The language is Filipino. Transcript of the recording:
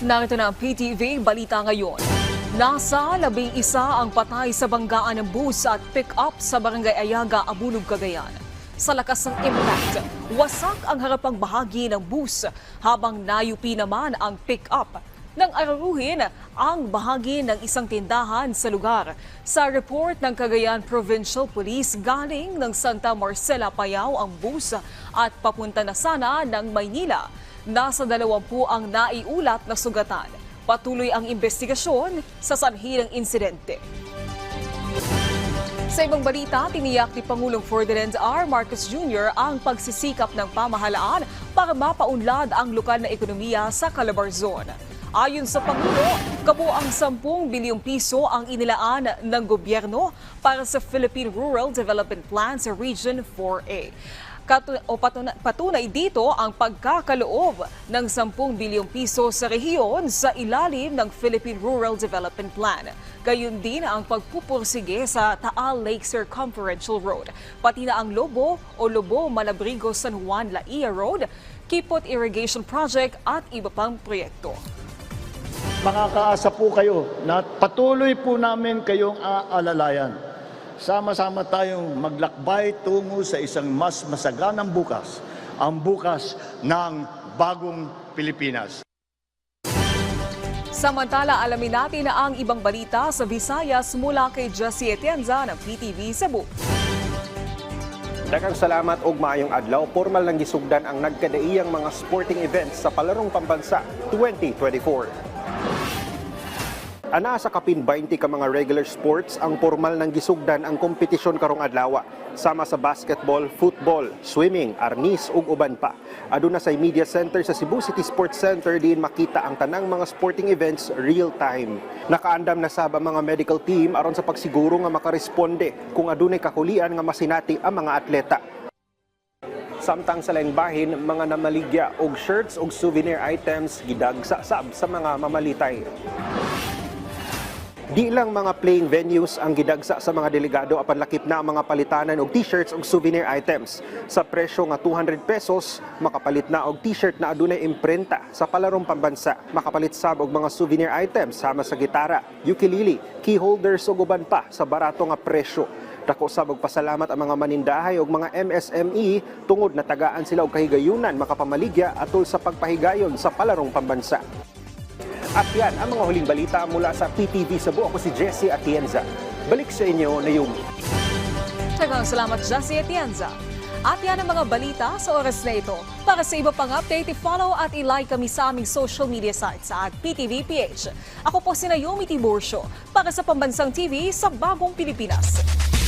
Narito na ang PTV Balita ngayon. Nasa 11 ang patay sa banggaan ng bus at pick-up sa Barangay Ayaga, Abulog, Cagayan. Sa lakas ng impact, wasak ang harapang bahagi ng bus habang nayupi naman ang pick-up nang araruhin ang bahagi ng isang tindahan sa lugar. Sa report ng Cagayan Provincial Police, galing ng Santa Marcela, Payao ang bus at papunta na sana ng Maynila. Nasa 20 ang naiulat na sugatan. Patuloy ang investigasyon sa sanhi ng insidente. Sa ibang balita, tiniyak ni Pangulong Ferdinand R. Marcos Jr. ang pagsisikap ng pamahalaan para mapaunlad ang lokal na ekonomiya sa Calabarzon. Ayon sa Pangulo, kabuang 10 bilyong piso ang inilaan ng gobyerno para sa Philippine Rural Development Plan sa Region 4A. Patunay dito ang pagkakaloob ng 10 bilyong piso sa rehiyon sa ilalim ng Philippine Rural Development Plan. Gayun din ang pagpupursige sa Taal Lake Circumferential Road, pati na ang Lobo o Lobo Malabrigo San Juan Laia Road, Kipot Irrigation Project at iba pang proyekto. Makakaasa po kayo na patuloy po namin kayong aalalayan. Sama-sama tayong maglakbay tungo sa isang mas masaganang bukas, ang bukas ng bagong Pilipinas. Samantala, alamin natin na ang ibang balita sa Visayas mula kay Jessie Atienza ng PTV Cebu. Daghang salamat og maayong adlaw. Formal lang gisugdan ang nagkadaiyang mga sporting events sa Palarong Pambansa 2024. Ana sa kapin 20 ka mga regular sports ang formal nang gisugdan ang kompetisyon karong adlaw sama sa basketball, football, swimming, arnis ug uban pa. Aduna sa media center sa Cebu City Sports Center diin makita ang tanang mga sporting events real time. Nakaandam na sab ang mga medical team aron sa pagsiguro nga makaresponde kung adunay kakulian nga masinati ang mga atleta. Samtang sa laing bahin, mga namaligya og shirts ug souvenir items gidagsa sab sa mga mamalitay. Di lang mga playing venues ang gidagsa sa mga delegado apan lakip na ang mga palitanan og t-shirts ug souvenir items. Sa presyo nga 200 pesos, makapalit na og t-shirt na adunay imprenta sa Palarong Pambansa. Makapalit sab og mga souvenir items sama sa gitara, ukulele, key holders ug uban pa sa barato nga presyo. Dako sab og pasalamat ang mga manindahay ug mga MSME tungod na tagaan sila og kahigayunan makapamaligya atol sa pagpahigayon sa Palarong Pambansa. At yan ang mga huling balita mula sa PTV Cebu. Ako si Jessie Atienza. Balik sa inyo na yung... Tagang salamat, Jessie Atienza. At yan ang mga balita sa oras na ito. Para sa iba pang update, i-follow at i-like kami sa aming social media sites at PTV PH. Ako po si Naomi Tiburcio para sa Pambansang TV sa Bagong Pilipinas.